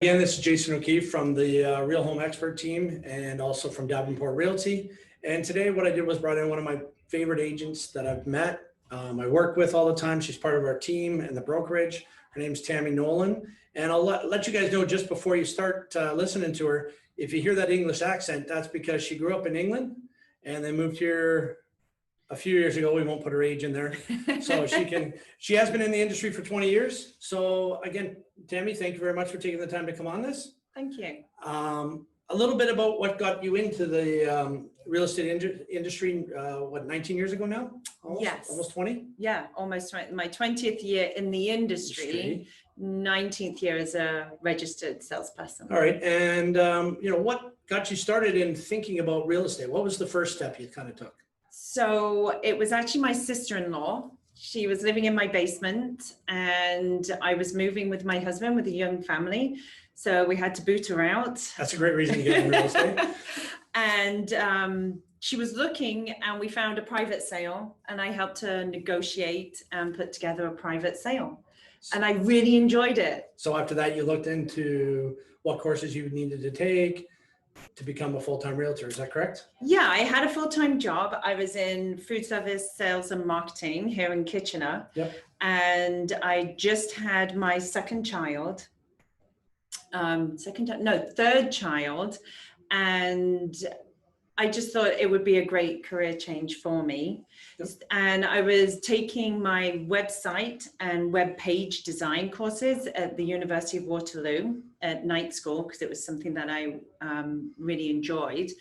Again, this is Jason O'Keefe from the Real Home Expert team and also from Davenport Realty. And today what I did was brought in one of my favorite agents that I've met. I work with all the time. She's part of our team and the brokerage. Her name's Tammy Nolan. And I'll let you guys know just before you start listening to her, if you hear that English accent, that's because she grew up in England and then moved here a few years ago. We won't put her age in there. So she has been in the industry for 20 years. So again, Tammy, thank you very much for taking the time to come on this. Thank you. A little bit about what got you into the real estate industry, 19 years ago now? Almost, yes. Almost 20? Yeah, almost 20. My 20th year in the industry, 19th year as a registered salesperson. All right. And, what got you started in thinking about real estate? What was the first step you kind of took? So it was actually my sister-in-law. She was living in my basement and I was moving with my husband with a young family. So we had to boot her out. That's a great reason to get in real estate. And she was looking and we found a private sale and I helped her negotiate and put together a private sale. And I really enjoyed it. So after that, you looked into what courses you needed to take to become a full-time realtor. Is that correct? Yeah, I had a full-time job. I was in food service sales and marketing here in Kitchener. Yep. And I just had my third child. And I just thought it would be a great career change for me. Yep. And I was taking my website and web page design courses at the University of Waterloo at night school, because it was something that I really enjoyed.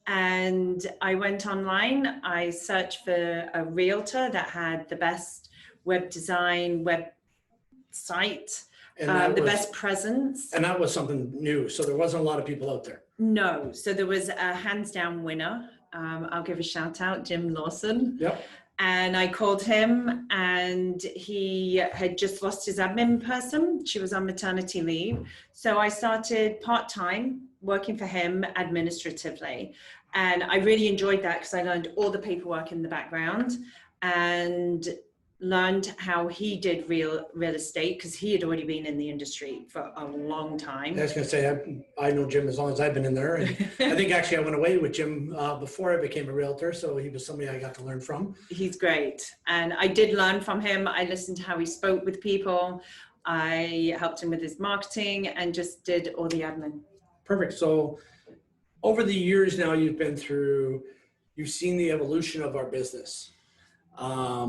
And I went online, I searched for a realtor that had the best web design, website, the best presence. And that was something new. So there wasn't a lot of people out there. No. So there was a hands down winner. I'll give a shout out, Jim Lawson. Yep. And I called him and he had just lost his admin person. She was on maternity leave. So I started part-time working for him administratively. And I really enjoyed that because I learned all the paperwork in the background and learned how he did real estate because he had already been in the industry for a long time. I was going to say, I know Jim as long as I've been in there. And I think actually I went away with Jim before I became a realtor. So he was somebody I got to learn from. He's great. And I did learn from him. I listened to how he spoke with people. I helped him with his marketing and just did all the admin. Perfect. So over the years now you've seen the evolution of our business.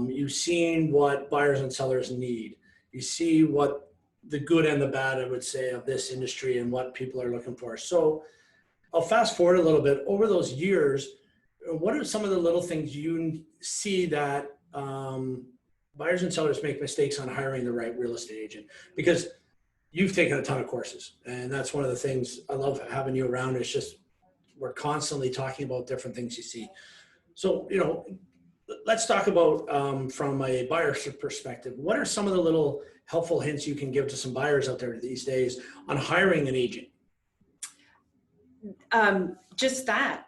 You've seen what buyers and sellers need. You see what the good and the bad, I would say, of this industry and what people are looking for. So I'll fast forward a little bit. Over those years, what are some of the little things you see that buyers and sellers make mistakes on hiring the right real estate agent? Because you've taken a ton of courses, and that's one of the things I love having you around. It's just we're constantly talking about different things you see. So, let's talk about from a buyer's perspective. What are some of the little helpful hints you can give to some buyers out there these days on hiring an agent? Just that.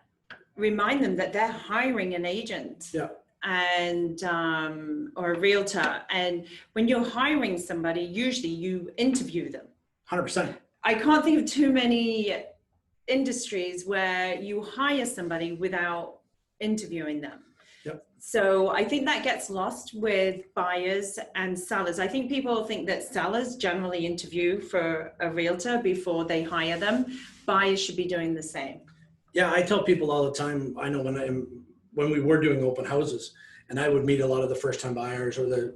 Remind them that they're hiring an agent. Yeah. And or a realtor. And when you're hiring somebody, usually you interview them. 100%. I can't think of too many industries where you hire somebody without interviewing them. Yep. So I think that gets lost with buyers and sellers. I think people think that sellers generally interview for a realtor before they hire them. Buyers should be doing the same. Yeah, I tell people all the time, I know when we were doing open houses and I would meet a lot of the first time buyers or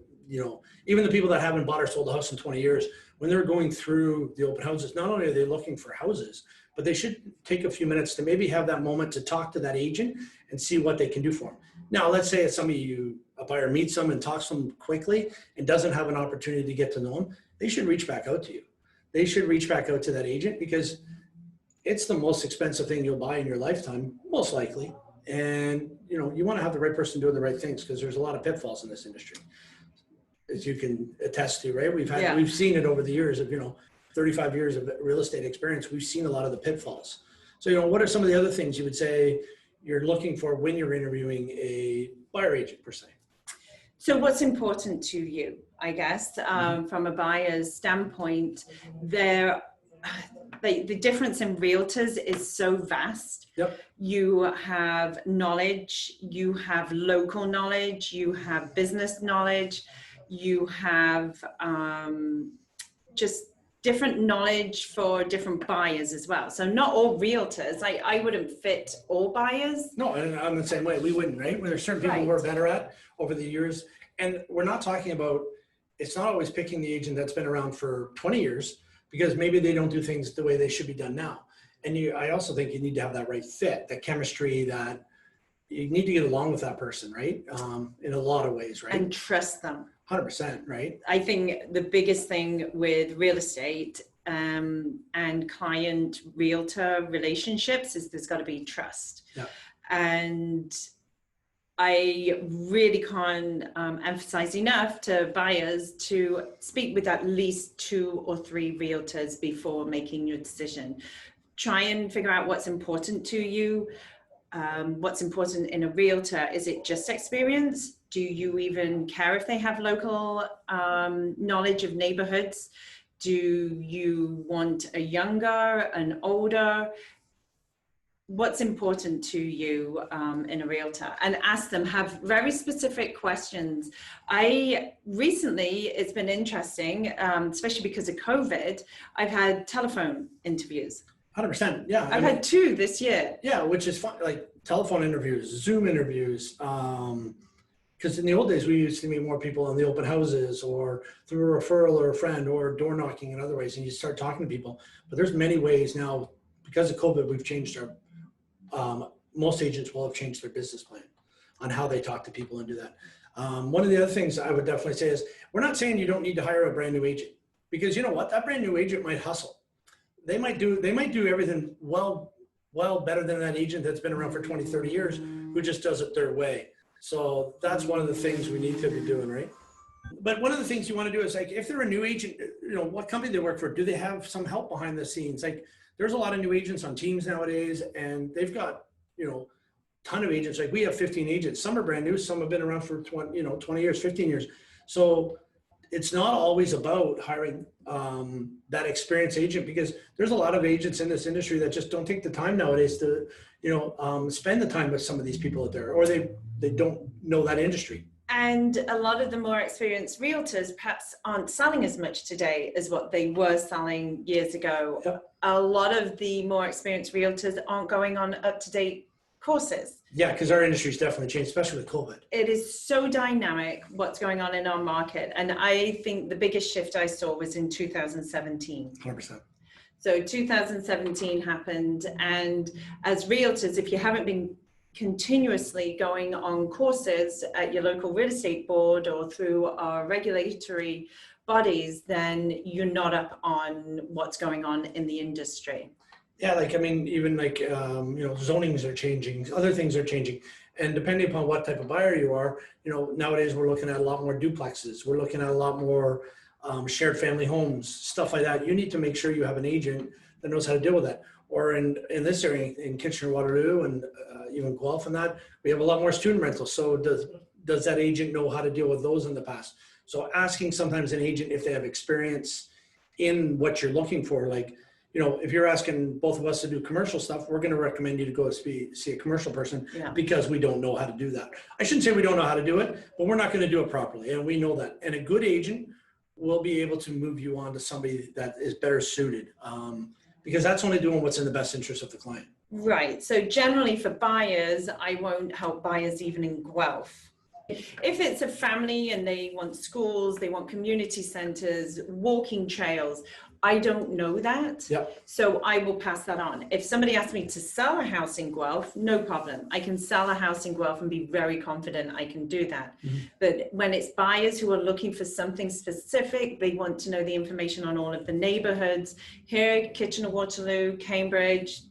even the people that haven't bought or sold a house in 20 years, when they're going through the open houses, not only are they looking for houses, but they should take a few minutes to maybe have that moment to talk to that agent and see what they can do for them. Now, let's say a buyer meets them and talks to them quickly and doesn't have an opportunity to get to know them, they should reach back out to you. They should reach back out to that agent because it's the most expensive thing you'll buy in your lifetime, most likely. And, you want to have the right person doing the right things because there's a lot of pitfalls in this industry, as you can attest to, right? We've seen it over the years of, 35 years of real estate experience. We've seen a lot of the pitfalls. So, what are some of the other things you would say you're looking for when you're interviewing a buyer agent per se? So what's important to you, I guess, from a buyer's standpoint, the difference in realtors is so vast. Yep. You have knowledge, you have local knowledge, you have business knowledge, you have just different knowledge for different buyers as well. So not all realtors, I wouldn't fit all buyers. No, and I'm the same way. We wouldn't, right? There's certain people Right. we're better at over the years. And we're not talking about, it's not always picking the agent that's been around for 20 years because maybe they don't do things the way they should be done now. And I also think you need to have that right fit, that chemistry, that you need to get along with that person, right? In a lot of ways, right? And trust them. 100%, right? I think the biggest thing with real estate and client realtor relationships is there's got to be trust. Yeah. And I really can't emphasize enough to buyers to speak with at least 2 or 3 realtors before making your decision. Try and figure out what's important to you. What's important in a realtor. Is it just experience? Do you even care if they have local knowledge of neighborhoods? Do you want a younger, an older? What's important to you in a realtor? And ask them, have very specific questions. I recently, it's been interesting, especially because of COVID, I've had telephone interviews. 100%, yeah. I've had 2 this year. Yeah, which is fun, like telephone interviews, Zoom interviews. Because in the old days, we used to meet more people in the open houses or through a referral or a friend or door knocking in other ways, and you start talking to people. But there's many ways now, because of COVID, we've changed our, most agents will have changed their business plan on how they talk to people and do that. One of the other things I would definitely say is, we're not saying you don't need to hire a brand new agent, because you know what, that brand new agent might hustle. They might do everything well better than that agent that's been around for 20, 30 years who just does it their way. So that's one of the things we need to be doing, right? But one of the things you want to do is, like, if they're a new agent, you know, what company they work for, do they have some help behind the scenes? Like, there's a lot of new agents on teams nowadays, and they've got, you know, a ton of agents. Like, we have 15 agents. Some are brand new, some have been around for 20 years, 15 years. So it's not always about hiring that experienced agent, because there's a lot of agents in this industry that just don't take the time nowadays to, spend the time with some of these people out there, or they don't know that industry. And a lot of the more experienced realtors perhaps aren't selling as much today as what they were selling years ago. Yep. A lot of the more experienced realtors aren't going on up-to-date courses. Yeah, because our industry's definitely changed, especially with COVID. It is so dynamic what's going on in our market. And I think the biggest shift I saw was in 2017. 100%. So 2017 happened, and as realtors, if you haven't been continuously going on courses at your local real estate board or through our regulatory bodies, then you're not up on what's going on in the industry. Yeah, even zonings are changing, other things are changing. And depending upon what type of buyer you are, nowadays we're looking at a lot more duplexes. We're looking at a lot more shared family homes, stuff like that. You need to make sure you have an agent that knows how to deal with that. Or in this area, in Kitchener-Waterloo and even Guelph and that, we have a lot more student rentals. So does that agent know how to deal with those in the past? So asking sometimes an agent if they have experience in what you're looking for, if you're asking both of us to do commercial stuff, we're going to recommend you to go see a commercial person, because we don't know how to do that. I shouldn't say we don't know how to do it, but we're not going to do it properly. And we know that. And a good agent will be able to move you on to somebody that is better suited, because that's only doing what's in the best interest of the client. Right. So generally for buyers, I won't help buyers even in Guelph. If it's a family and they want schools, they want community centers, walking trails, I don't know that. Yep. So I will pass that on. If somebody asks me to sell a house in Guelph, no problem. I can sell a house in Guelph and be very confident I can do that. Mm-hmm. But when it's buyers who are looking for something specific, they want to know the information on all of the neighborhoods here, Kitchener-Waterloo, Cambridge,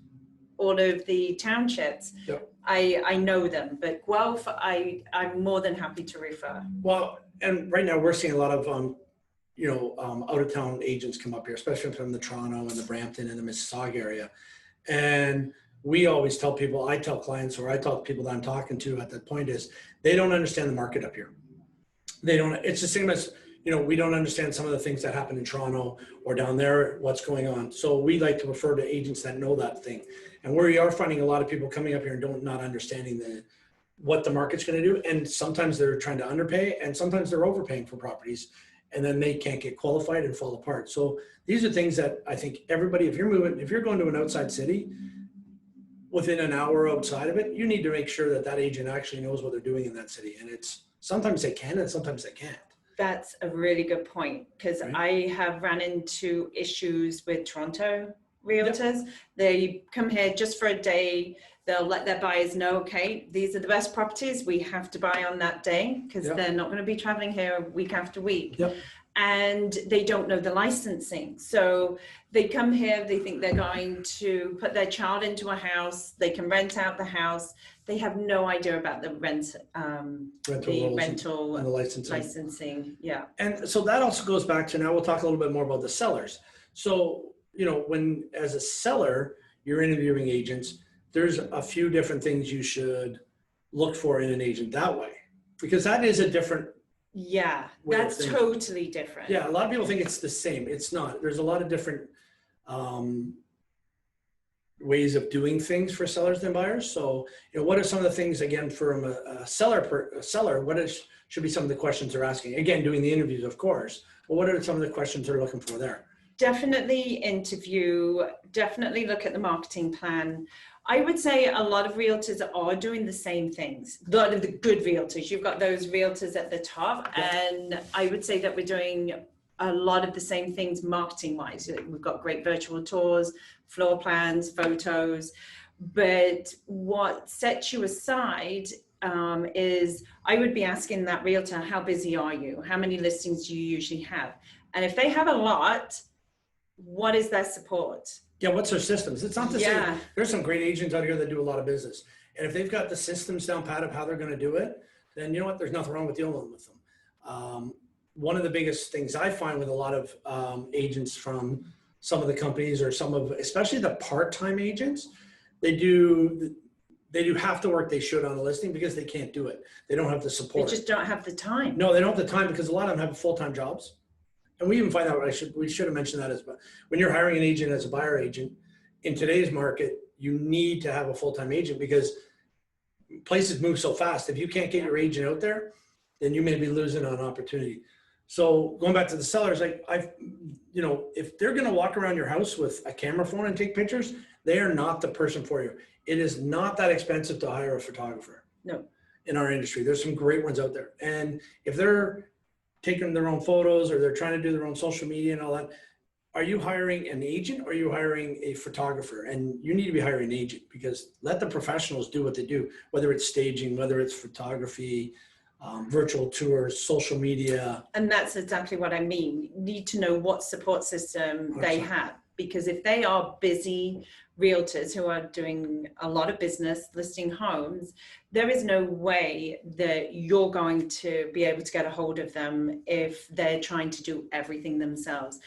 all of the townships. Yep. I know them, but Guelph, I'm more than happy to refer. Well, and right now we're seeing a lot of out-of-town agents come up here, especially from the Toronto and the Brampton and the Mississauga area. And we always tell people, I tell clients, or I tell people that I'm talking to at that point, is they don't understand the market up here. They don't. It's the same as, we don't understand some of the things that happen in Toronto or down there, what's going on. So we like to refer to agents that know that thing. And where we are finding a lot of people coming up here and not understanding what the market's going to do. And sometimes they're trying to underpay, and sometimes they're overpaying for properties, and then they can't get qualified and fall apart. So these are things that I think everybody, if you're going to an outside city, within an hour outside of it, you need to make sure that agent actually knows what they're doing in that city. And sometimes they can and sometimes they can't. That's a really good point, because Right. I have ran into issues with Toronto realtors. Yep. They come here just for a day. They'll let their buyers know, okay, these are the best properties. We have to buy on that day, because they're not going to be traveling here week after week. Yep. And they don't know the licensing. So they come here, they think they're going to put their child into a house, they can rent out the house. They have no idea about the rental and the licensing. Yeah. And so that also goes back to, now we'll talk a little bit more about the sellers. So, when as a seller, you're interviewing agents, there's a few different things you should look for in an agent that way, because that is a different. Yeah, that's totally different. Yeah, a lot of people think it's the same. It's not. There's a lot of different ways of doing things for sellers than buyers. So, what are some of the things, again, from a seller, should be some of the questions they're asking? Again, doing the interviews, of course, but what are some of the questions they're looking for there? Definitely interview, definitely look at the marketing plan. I would say a lot of realtors are doing the same things. A lot of the good realtors, you've got those realtors at the top, and I would say that we're doing a lot of the same things marketing wise. We've got great virtual tours, floor plans, photos, but what sets you aside is I would be asking that realtor, how busy are you? How many listings do you usually have? And if they have a lot, what is their support? Yeah, what's their systems? It's not to say there's some great agents out here that do a lot of business. And if they've got the systems down pat of how they're going to do it, then you know what? There's nothing wrong with dealing with them. One of the biggest things I find with a lot of agents from some of the companies, or especially the part-time agents, they do half the work they should on a listing because they can't do it. They don't have the support. They just don't have the time. No, they don't have the time, because a lot of them have full-time jobs. And we even find out, we should have mentioned that when you're hiring an agent as a buyer agent in today's market, you need to have a full-time agent, because places move so fast. If you can't get your agent out there, then you may be losing on opportunity. So going back to the sellers, if they're going to walk around your house with a camera phone and take pictures, they are not the person for you. It is not that expensive to hire a photographer. No. In our industry, there's some great ones out there. And if they're taking their own photos, or they're trying to do their own social media and all that, are you hiring an agent, or are you hiring a photographer? And you need to be hiring an agent, because let the professionals do what they do, whether it's staging, whether it's photography, virtual tours, social media. And that's exactly what I mean. You need to know what support system they have, because if they are busy realtors who are doing a lot of business listing homes, there is no way that you're going to be able to get a hold of them if they're trying to do everything themselves.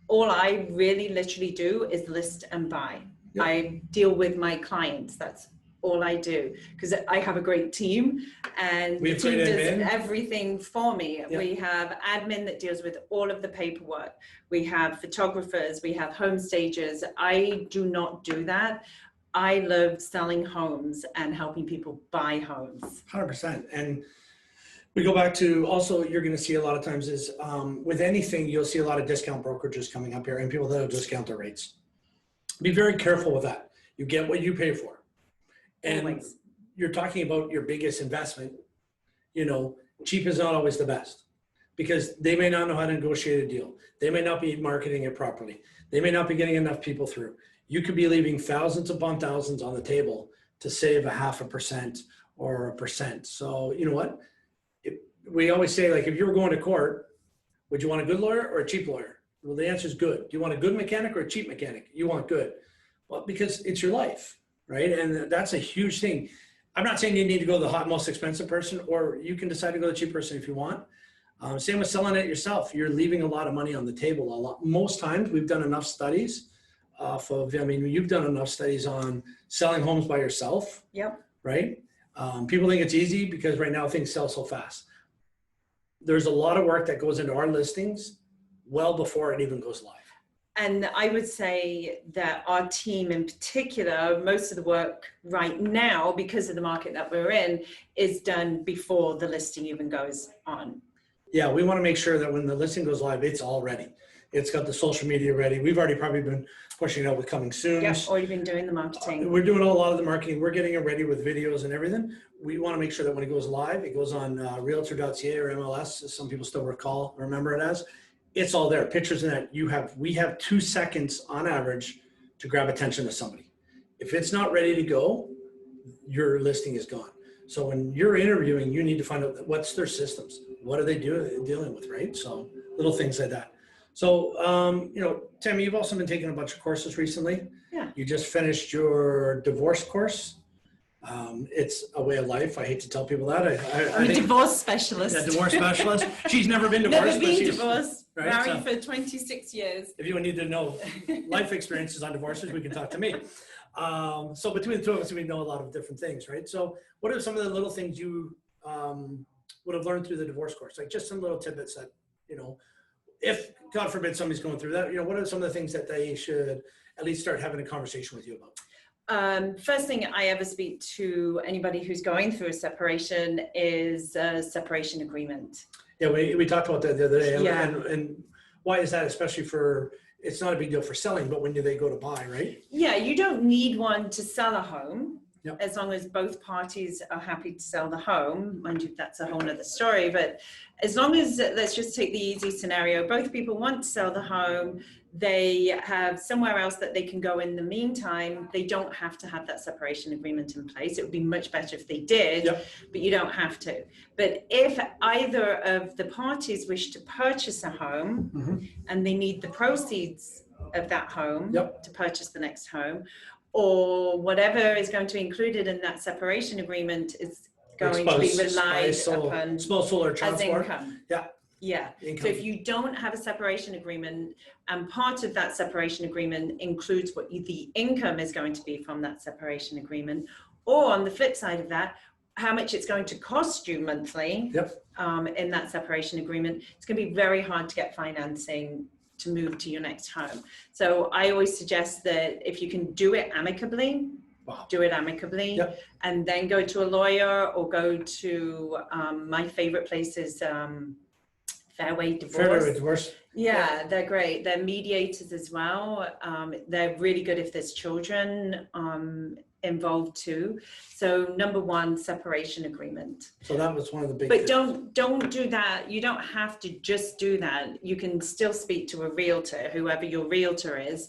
All I really literally do is list and buy. Yep. I deal with my clients. That's all I do, because I have a great team, and the team does everything for me. Yep. We have admin that deals with all of the paperwork. We have photographers, we have home stagers. I do not do that. I love selling homes and helping people buy homes. 100%. And we go back to, also, you're going to see a lot of times is with anything, you'll see a lot of discount brokerages coming up here, and people that will discount their rates. Be very careful with that. You get what you pay for. And always. You're talking about your biggest investment. Cheap is not always the best, because they may not know how to negotiate a deal. They may not be marketing it properly. They may not be getting enough people through. You could be leaving thousands upon thousands on the table to save 0.5% or 1%. So you know what? We always say, like, if you were going to court, would you want a good lawyer or a cheap lawyer? Well, the answer is good. Do you want a good mechanic or a cheap mechanic? You want good. Well, because it's your life. Right. And that's a huge thing. I'm not saying you need to go to the most expensive person, or you can decide to go to the cheap person if you want. Same with selling it yourself. You're leaving a lot of money on the table. Most times we've done enough studies you've done enough studies on selling homes by yourself. Yep. Right. People think it's easy because right now things sell so fast. there's a lot of work that goes into our listings well before it even goes live. And I would say that our team in particular, most of the work right now, because of the market that we're in, is done before the listing even goes on. Yeah, we want to make sure that when the listing goes live, it's all ready. It's got the social media ready. We've already probably been pushing it out with coming soon. Yeah, already been doing the marketing. We're doing a lot of the marketing. We're getting it ready with videos and everything. We want to make sure that when it goes live, it goes on realtor.ca or MLS, as some people still remember it as. It's all there. Pictures in that we have 2 seconds on average to grab attention of somebody. If it's not ready to go, your listing is gone. So when you're interviewing, you need to find out what's their systems. What are they dealing with, right? So little things like that. So, Tammy, you've also been taking a bunch of courses recently. Yeah. You just finished your divorce course. It's a way of life. I hate to tell people that. I'm a divorce specialist. A divorce specialist. She's never been divorced. Never been divorced. Right, married for 26 years. If you need to know life experiences on divorces, we can talk to me. So between the two of us, we know a lot of different things, right? So what are some of the little things you would have learned through the divorce course? Like just some little tidbits that, if God forbid somebody's going through that, what are some of the things that they should at least start having a conversation with you about? First thing I ever speak to anybody who's going through a separation is a separation agreement. Yeah, we talked about that the other day. Yeah. And why is that, especially it's not a big deal for selling, but when do they go to buy, right? Yeah, you don't need one to sell a home. Yep. As long as both parties are happy to sell the home. Mind you, that's a whole nother story, but as long as, let's just take the easy scenario, both people want to sell the home, they have somewhere else that they can go in the meantime, they don't have to have that separation agreement in place. It would be much better if they did, Yep. but you don't have to. But if either of the parties wish to purchase a home, Mm-hmm. and they need the proceeds of that home Yep. to purchase the next home, or whatever is going to be included in that separation agreement is going to be relied upon small solar as transport. income. Yeah. Yeah. Income. So if you don't have a separation agreement, and part of that separation agreement includes what the income is going to be from that separation agreement, or on the flip side of that, how much it's going to cost you monthly. Yep. In that separation agreement, it's going to be very hard to get financing to move to your next home. So I always suggest that if you can do it amicably, Wow. do it amicably, Yep. and then go to a lawyer or go to my favorite place is Fairway Divorce. Fairway Divorce. Yeah, they're great. They're mediators as well. They're really good if there's children involved too. So number one, separation agreement. So that was one of the big But things. don't do that. You don't have to just do that. You can still speak to a realtor, whoever your realtor is,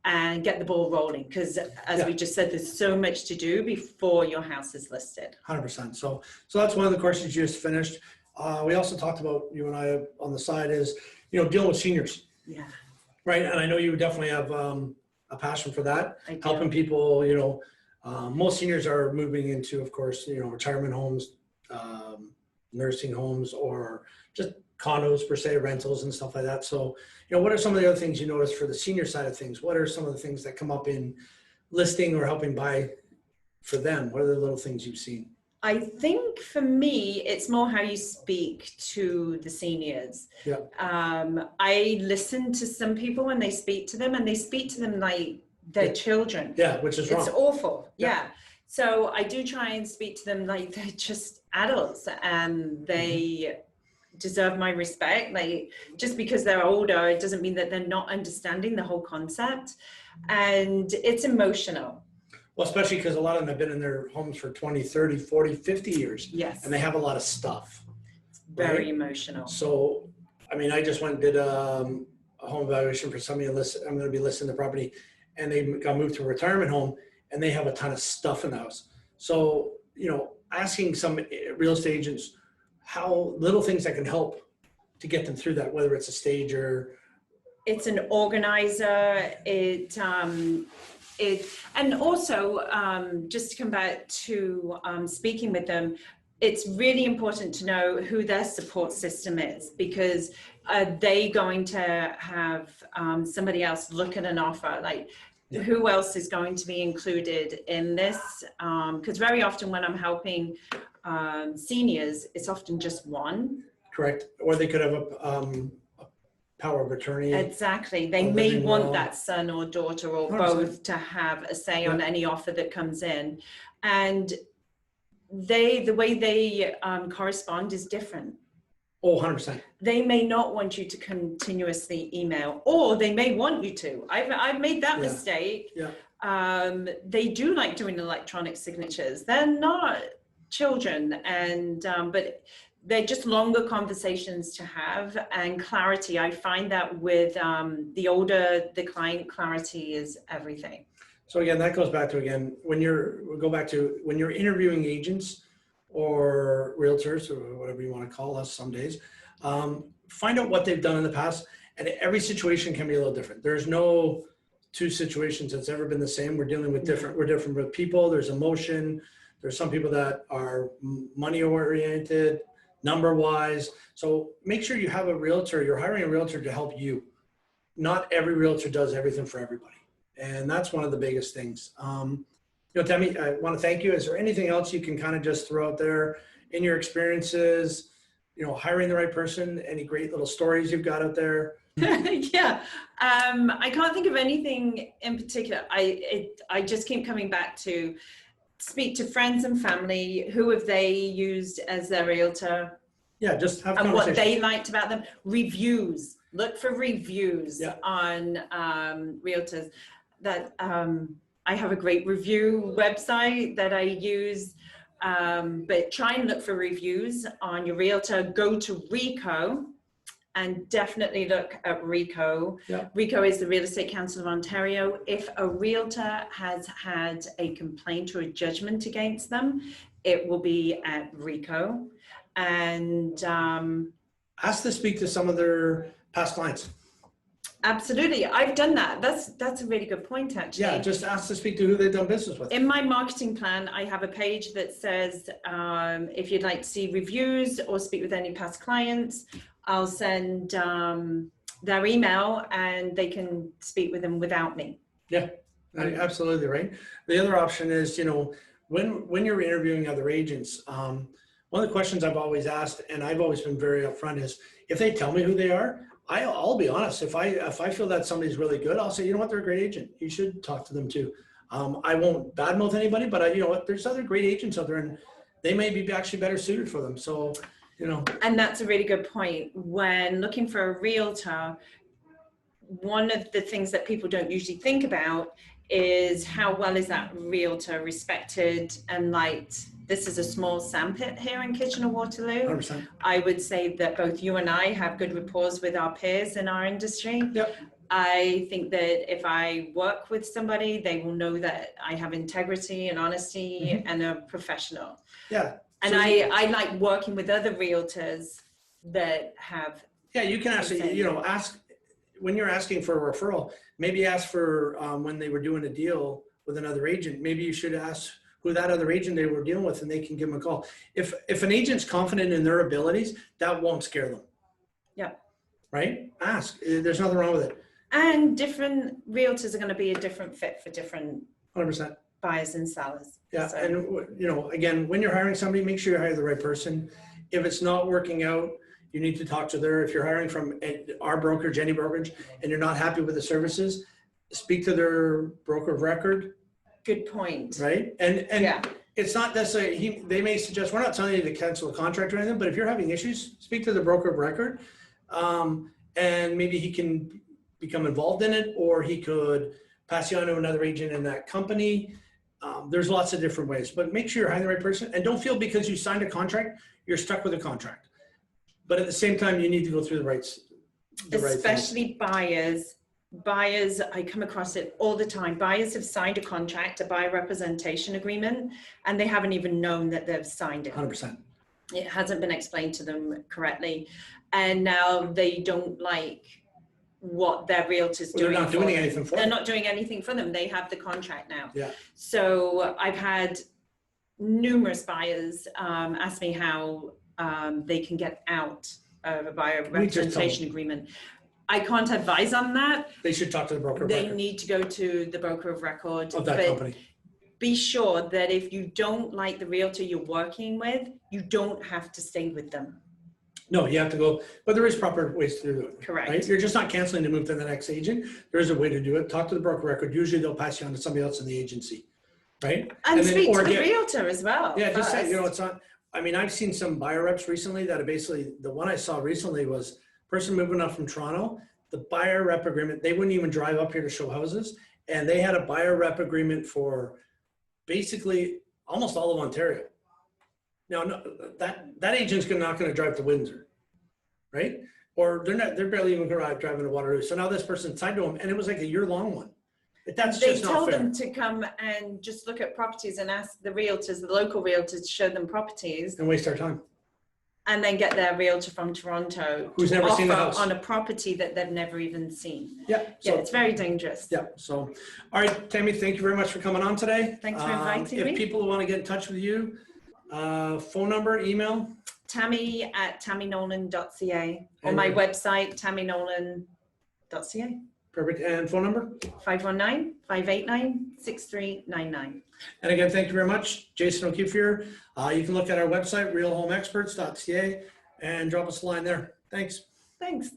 and get the ball rolling. Because as we just said, there's so much to do before your house is listed. 100%. So that's one of the courses you just finished. We also talked about, you and I on the side, is dealing with seniors, Yeah, right? And I know you definitely have a passion for that, I do. helping people. Most seniors are moving into, of course, retirement homes, nursing homes, or just condos per se, rentals and stuff like that. So, what are some of the other things you notice for the senior side of things? What are some of the things that come up in listing or helping buy for them? What are the little things you've seen? I think for me, it's more how you speak to the seniors. Yeah. I listen to some people when they speak to them, and they speak to them like they're children. Yeah, which is wrong. It's awful. Yeah. Yeah. So I do try and speak to them like they're just adults, and they deserve my respect. Like, just because they're older, it doesn't mean that they're not understanding the whole concept. And it's emotional. Well, especially because a lot of them have been in their homes for 20, 30, 40, 50 years. Yes. And they have a lot of stuff. Very right? emotional. So, I just went and did a home evaluation for somebody. I'm going to be listing the property, and they got moved to a retirement home, and they have a ton of stuff in the house. So, asking some real estate agents how little things that can help to get them through that, whether it's a stage or. It's an organizer. And also, just to come back to speaking with them, it's really important to know who their support system is, because are they going to have somebody else look at an offer? Like, who else is going to be included in this? Because very often when I'm helping seniors, it's often just one. correct? Or they could have a power of attorney. Exactly. They a may living want will. that son or daughter or 100%. both to have a say on any offer that comes in. And the way they correspond is different. Oh, 100%. They may not want you to continuously email, or they may want you to. I've made that mistake. Yeah. They do like doing electronic signatures. They're not children, and but they're just longer conversations to have, and clarity. I find that with the older the client, clarity is everything. So again, that goes back to, when you're interviewing agents or realtors or whatever you want to call us some days, find out what they've done in the past, and every situation can be a little different. There's no two situations that's ever been the same. We're dealing with we're different with people. There's emotion. There's some people that are money oriented, number wise. So make sure you have a realtor, you're hiring a realtor to help you. Not every realtor does everything for everybody. And that's one of the biggest things. Tammy, I want to thank you. Is there anything else you can kind of just throw out there in your experiences, hiring the right person, any great little stories you've got out there? Yeah, I can't think of anything in particular. I just keep coming back to speak to friends and family. Who have they used as their realtor? Yeah, just have and what they liked about them. Reviews. Look for reviews on realtors. That I have a great review website that I use, but try and look for reviews on your realtor. Go to Rico and definitely look at Rico. Yeah. Rico is the Real Estate Council of Ontario. If a realtor has had a complaint or a judgment against them, it will be at Rico. And ask to speak to some of their past clients. Absolutely. I've done that. That's a really good point, actually. Yeah, just ask to speak to who they've done business with. In my marketing plan, I have a page that says, if you'd like to see reviews or speak with any past clients, I'll send their email and they can speak with them without me. Yeah, absolutely right. The other option is, when you're interviewing other agents, one of the questions I've always asked, and I've always been very upfront, is if they tell me who they are, I'll be honest. If I feel that somebody's really good, I'll say, they're a great agent. You should talk to them too. I won't badmouth anybody, but there's other great agents out there, and they may be actually better suited for them. So, And that's a really good point. When looking for a realtor, one of the things that people don't usually think about is how well is that realtor respected and liked. This is a small sandpit here in Kitchener-Waterloo. 100%. I would say that both you and I have good rapport with our peers in our industry. Yep. I think that if I work with somebody, they will know that I have integrity and honesty and a professional. Yeah. And so I like working with other realtors that have. Yeah, you can actually, ask when you're asking for a referral, maybe ask for when they were doing a deal with another agent, maybe you should ask who that other agent they were dealing with, and they can give them a call. If an agent's confident in their abilities, that won't scare them. Yeah. Right? Ask. There's nothing wrong with it. And different realtors are going to be a different fit for different 100%. buyers and sellers. Yeah. So. And, again, when you're hiring somebody, make sure you hire the right person. If it's not working out, you need to talk to if you're hiring from our brokerage, any brokerage, and you're not happy with the services, speak to their broker of record. Good point. Right. And it's not necessarily, they may suggest, we're not telling you to cancel a contract or anything, but if you're having issues, speak to the broker of record. And maybe he can become involved in it, or he could pass you on to another agent in that company. There's lots of different ways, but make sure you're hiring the right person, and don't feel because you signed a contract, you're stuck with a contract. But at the same time, you need to go through the right especially buyers. Buyers, I come across it all the time. Buyers have signed a contract, a buyer representation agreement, and they haven't even known that they've signed it. 100%. It hasn't been explained to them correctly. And now they don't like what their realtor's doing. They're not doing anything for them. They're not doing anything for them. They have the contract now. Yeah. So I've had numerous buyers ask me how they can get out of a buyer representation agreement. I can't advise on that. They should talk to the broker of record. They need to go to the broker of record of that company. Be sure that if you don't like the realtor you're working with, you don't have to stay with them. No, you have to go, but there is proper ways to do it. Correct. Right? You're just not canceling to move to the next agent. There is a way to do it. Talk to the broker record. Usually they'll pass you on to somebody else in the agency, right? And then- speak or to the get- realtor as well. Yeah, just say, you know, first. it's not, I mean, I've seen some buyer reps recently that are basically, the one I saw recently was person moving up from Toronto, the buyer rep agreement, they wouldn't even drive up here to show houses. And they had a buyer rep agreement for basically almost all of Ontario. Now, no, that agent's not going to drive to Windsor, right? Or they're barely even driving to Waterloo. So now this person's tied to them, and it was like a year-long one. That's They just not tell fair. them to come and just look at properties and ask the realtors, the local realtors, to show them properties, And waste our time. and then get their realtor from Toronto Who's to never seen the offer house. on a property that they've never even seen. Yeah. Yeah, it's very dangerous. Yeah. So, all right, Tammy, thank you very much for coming on today. Thanks for inviting me. If people want to get in touch with you, phone number, email. Tammy at tammynolan.ca, or And my your- website, tammynolan.ca. Perfect. And phone number. 519-589-6399. And again, thank you very much. Jason O'Keefe here. You can look at our website, realhomeexperts.ca, and drop us a line there. Thanks. Thanks.